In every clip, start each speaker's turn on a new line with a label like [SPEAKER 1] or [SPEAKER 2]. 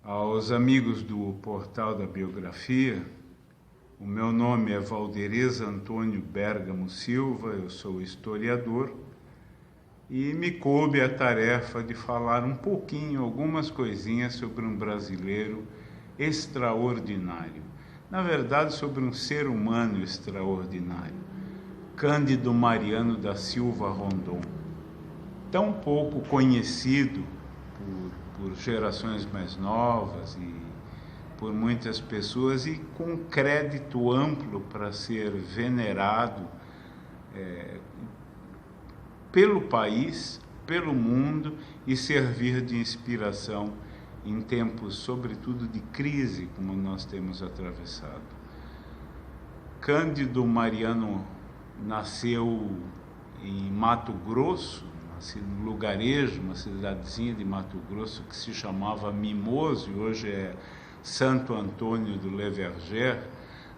[SPEAKER 1] Aos amigos do Portal da Biografia, o meu nome é Valderez Antônio Bergamo Silva, eu sou historiador e me coube a tarefa de falar um pouquinho, algumas coisinhas sobre um brasileiro extraordinário. Na verdade, sobre um ser humano extraordinário, Cândido Mariano da Silva Rondon, tão pouco conhecido por gerações mais novas e por muitas pessoas e com crédito amplo para ser venerado pelo país, pelo mundo e servir de inspiração em tempos, sobretudo, de crise como nós temos atravessado. Cândido Mariano nasceu em Mato Grosso, no lugarejo, uma cidadezinha de Mato Grosso que se chamava Mimoso, e hoje é Santo Antônio do Leverger,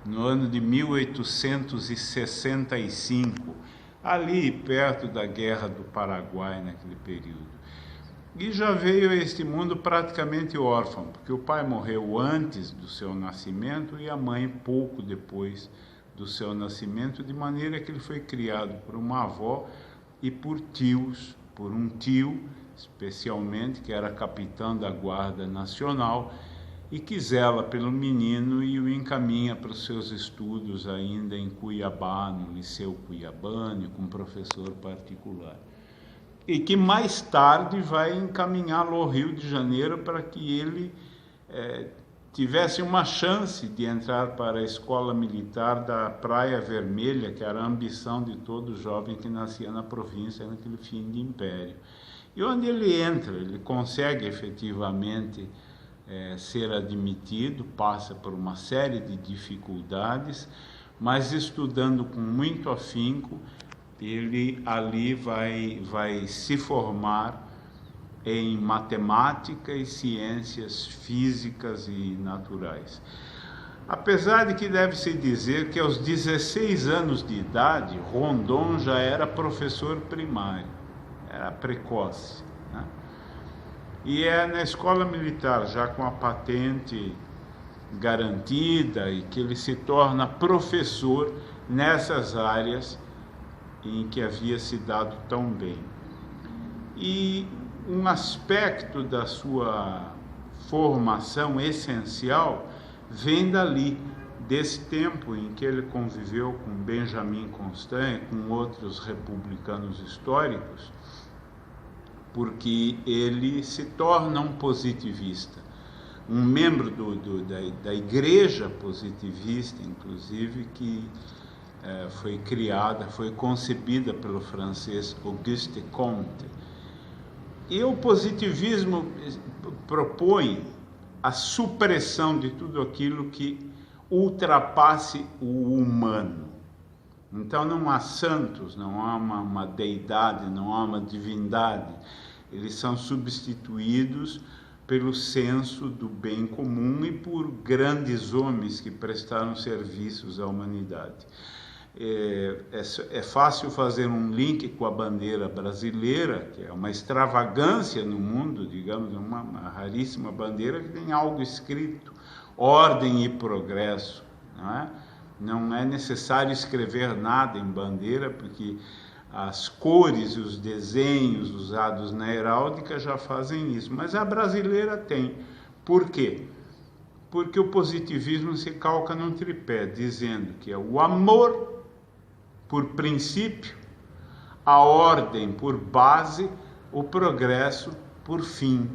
[SPEAKER 1] no ano de 1865, ali perto da Guerra do Paraguai, naquele período. E já veio a este mundo praticamente órfão, porque o pai morreu antes do seu nascimento e a mãe pouco depois do seu nascimento, de maneira que ele foi criado por uma avó e por tios, por um tio, especialmente, que era capitão da Guarda Nacional, e que zela pelo menino e o encaminha para os seus estudos ainda em Cuiabá, no Liceu Cuiabano, com professor particular. E que mais tarde vai encaminhá-lo ao Rio de Janeiro para que ele tivesse uma chance de entrar para a escola militar da Praia Vermelha, que era a ambição de todo jovem que nascia na província naquele fim de império. E onde ele entra, ele consegue efetivamente ser admitido, passa por uma série de dificuldades, mas estudando com muito afinco, ele ali vai se formar em matemática e ciências físicas e naturais. Apesar de que deve-se dizer que aos 16 anos de idade, Rondon já era professor primário, era precoce, né? E é na escola militar, já com a patente garantida, e que ele se torna professor nessas áreas em que havia se dado tão bem. E um aspecto da sua formação essencial vem dali, desse tempo em que ele conviveu com Benjamin Constant e com outros republicanos históricos, porque ele se torna um positivista, um membro da igreja positivista, inclusive, que foi criada, foi concebida pelo francês Auguste Comte. E o positivismo propõe a supressão de tudo aquilo que ultrapasse o humano. Então não há santos, não há uma deidade, não há uma divindade. Eles são substituídos pelo senso do bem comum e por grandes homens que prestaram serviços à humanidade. É fácil fazer um link com a bandeira brasileira, que é uma extravagância no mundo, digamos, uma raríssima bandeira que tem algo escrito, ordem e progresso, não é? Não é necessário escrever nada em bandeira, porque as cores e os desenhos usados na heráldica já fazem isso, mas a brasileira tem. Por quê? Porque o positivismo se calca num tripé, dizendo que é o amor por princípio, a ordem por base, o progresso por fim.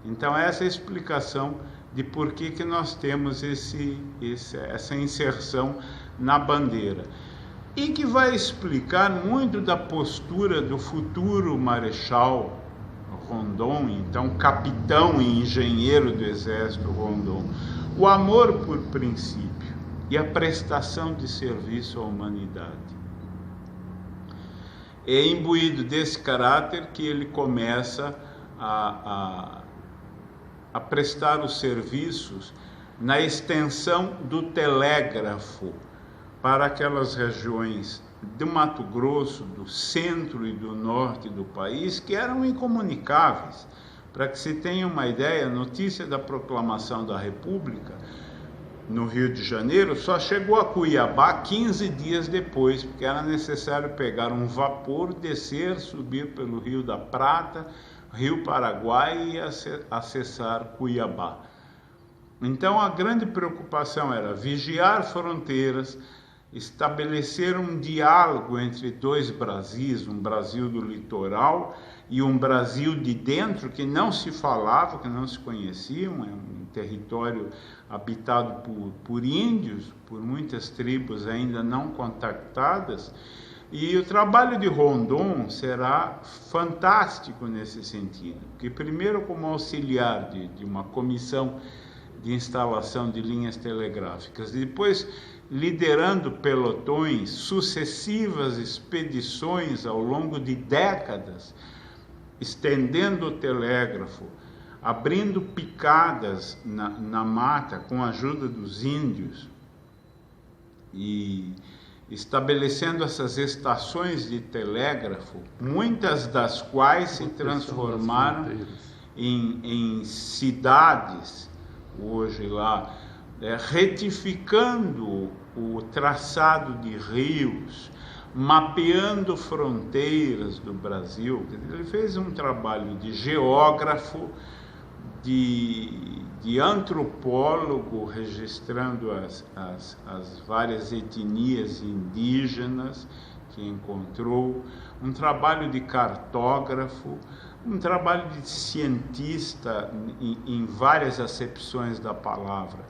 [SPEAKER 1] Então essa é a explicação de por que nós temos essa inserção na bandeira. E que vai explicar muito da postura do futuro Marechal Rondon, então capitão e engenheiro do exército Rondon. O amor por princípio e a prestação de serviço à humanidade. É imbuído desse caráter que ele começa a prestar os serviços na extensão do telégrafo para aquelas regiões do Mato Grosso, do centro e do norte do país, que eram incomunicáveis, Para que se tenha uma ideia, a notícia da proclamação da República no Rio de Janeiro só chegou a Cuiabá 15 dias depois, porque era necessário pegar um vapor, descer, subir pelo Rio da Prata, Rio Paraguai e acessar Cuiabá. Então a grande preocupação era vigiar fronteiras, estabelecer um diálogo entre dois Brasis, um Brasil do litoral e um Brasil de dentro, que não se falava, que não se conheciam, é um território habitado por índios, por muitas tribos ainda não contactadas, e o trabalho de Rondon será fantástico nesse sentido, porque primeiro como auxiliar de uma comissão de instalação de linhas telegráficas, e depois liderando pelotões, sucessivas expedições ao longo de décadas, estendendo o telégrafo, abrindo picadas na mata com a ajuda dos índios e estabelecendo essas estações de telégrafo, muitas das quais se transformaram em cidades hoje lá, retificando o traçado de rios, mapeando fronteiras do Brasil. Ele fez um trabalho de geógrafo, de antropólogo, registrando as várias etnias indígenas que encontrou, um trabalho de cartógrafo, um trabalho de cientista em várias acepções da palavra,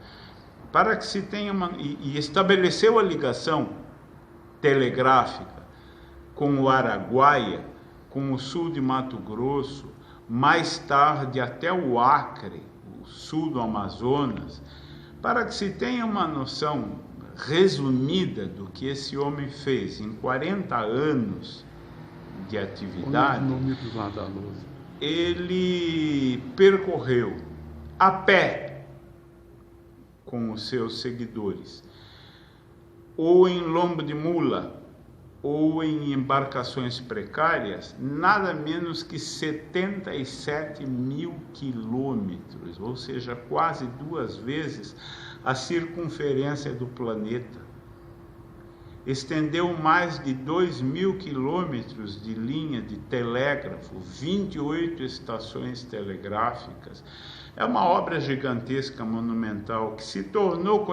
[SPEAKER 1] para que se tenha e estabeleceu a ligação telegráfica com o Araguaia, com o sul de Mato Grosso, mais tarde até o Acre, o sul do Amazonas, para que se tenha uma noção resumida do que esse homem fez em 40 anos de atividade. Ele percorreu a pé com os seus seguidores, ou em lombo de mula, ou em embarcações precárias, nada menos que 77 mil quilômetros, ou seja, quase 2 vezes a circunferência do planeta. Estendeu mais de 2.000 quilômetros de linha de telégrafo, 28 estações telegráficas. É uma obra gigantesca, monumental, que se tornou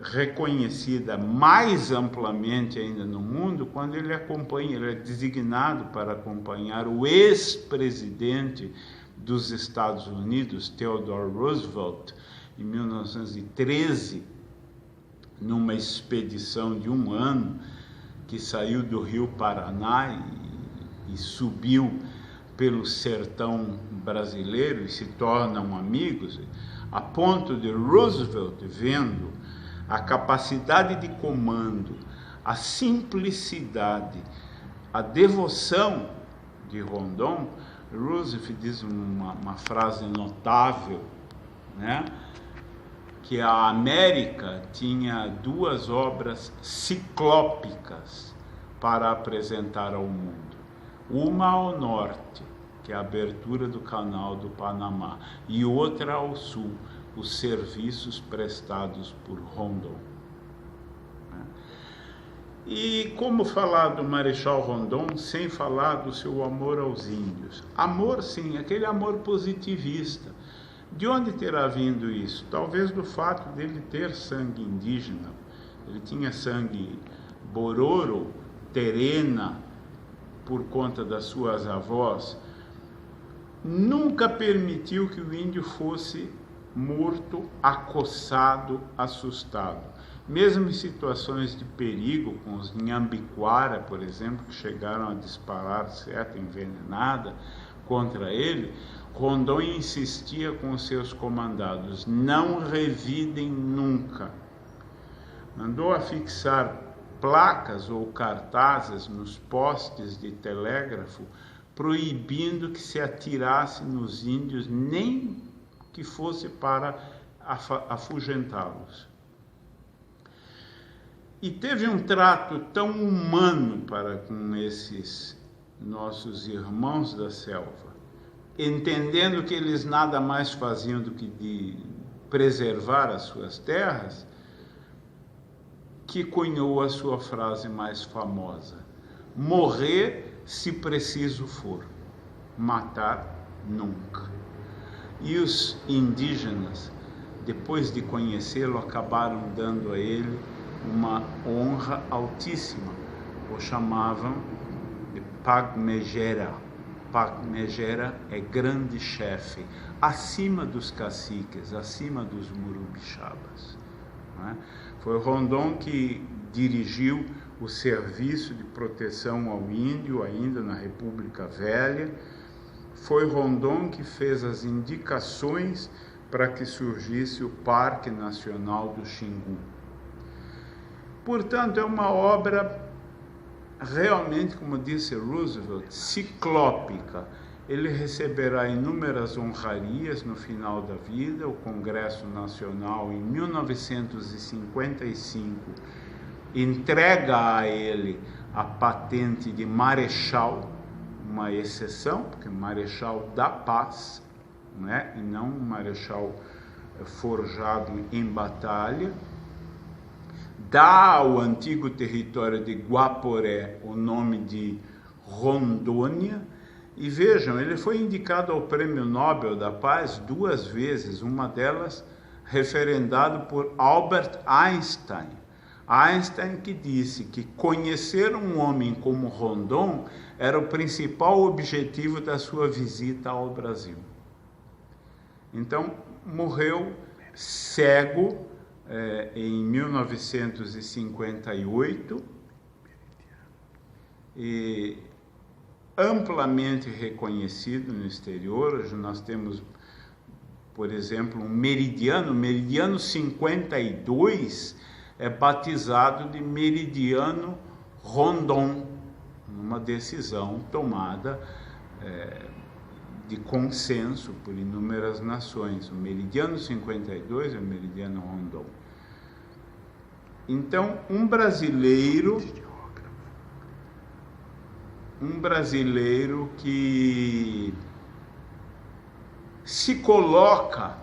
[SPEAKER 1] reconhecida mais amplamente ainda no mundo quando ele é designado para acompanhar o ex-presidente dos Estados Unidos, Theodore Roosevelt, em 1913, numa expedição de 1 ano, que saiu do Rio Paraná e subiu pelo sertão brasileiro e se tornam amigos, a ponto de Roosevelt, vendo a capacidade de comando, a simplicidade, a devoção de Rondon, Roosevelt diz uma frase notável, né? Que a América tinha 2 obras ciclópicas para apresentar ao mundo. Uma ao norte, que é a abertura do Canal do Panamá, e outra ao sul, os serviços prestados por Rondon. E como falar do Marechal Rondon sem falar do seu amor aos índios? Amor, sim, aquele amor positivista. De onde terá vindo isso? Talvez do fato dele ter sangue indígena. Ele tinha sangue bororo, terena, por conta das suas avós. Nunca permitiu que o índio fosse morto, acossado, assustado. Mesmo em situações de perigo, com os Nhambiquara, por exemplo, que chegaram a disparar seta envenenada contra ele, Rondon insistia com os seus comandados: não revidem nunca. Mandou afixar placas ou cartazes nos postes de telégrafo, proibindo que se atirasse nos índios, nem que fosse para afugentá-los. E teve um trato tão humano para com esses nossos irmãos da selva, entendendo que eles nada mais faziam do que de preservar as suas terras, que cunhou a sua frase mais famosa: morrer se preciso for, matar nunca. E os indígenas, depois de conhecê-lo, acabaram dando a ele uma honra altíssima. O chamavam de Pagmegera. Pagmegera é grande chefe, acima dos caciques, acima dos murubixabas. Não é? Foi Rondon que dirigiu o serviço de proteção ao índio, ainda na República Velha. Foi Rondon que fez as indicações para que surgisse o Parque Nacional do Xingu. Portanto, é uma obra realmente, como disse Roosevelt, ciclópica. Ele receberá inúmeras honrarias no final da vida. O Congresso Nacional, em 1955, entrega a ele a patente de Marechal, uma exceção, porque Marechal da Paz, né? E não um Marechal forjado em batalha. Dá ao antigo território de Guaporé o nome de Rondônia. E vejam, ele foi indicado ao Prêmio Nobel da Paz 2 vezes, uma delas referendado por Albert Einstein. Einstein que disse que conhecer um homem como Rondon era o principal objetivo da sua visita ao Brasil. Então, morreu cego em 1958 e amplamente reconhecido no exterior. Hoje nós temos, por exemplo, um meridiano 52 é batizado de Meridiano Rondon, numa decisão tomada de consenso por inúmeras nações. O Meridiano 52 é o Meridiano Rondon. Então, um brasileiro que se coloca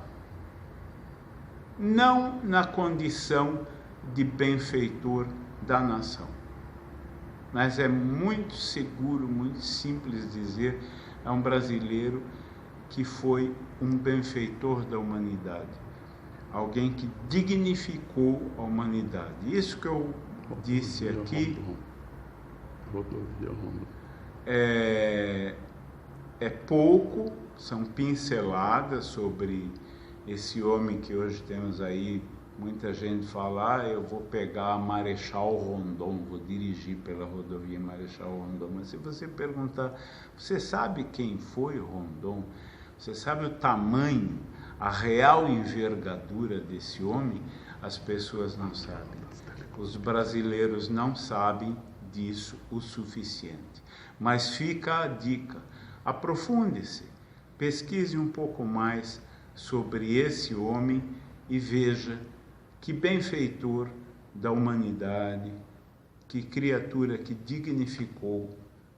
[SPEAKER 1] não na condição de benfeitor da nação, mas é muito seguro, muito simples dizer, é um brasileiro que foi um benfeitor da humanidade, alguém que dignificou a humanidade. Isso que eu disse aqui é pouco, são pinceladas sobre esse homem que hoje temos aí. Muita gente fala, eu vou pegar a Marechal Rondon, vou dirigir pela rodovia Marechal Rondon. Mas se você perguntar, você sabe quem foi Rondon? Você sabe o tamanho, a real envergadura desse homem? As pessoas não sabem. Os brasileiros não sabem disso o suficiente. Mas fica a dica, aprofunde-se, pesquise um pouco mais sobre esse homem e veja que benfeitor da humanidade, que criatura que dignificou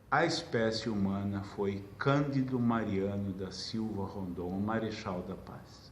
[SPEAKER 1] a espécie humana foi Cândido Mariano da Silva Rondon, o Marechal da Paz.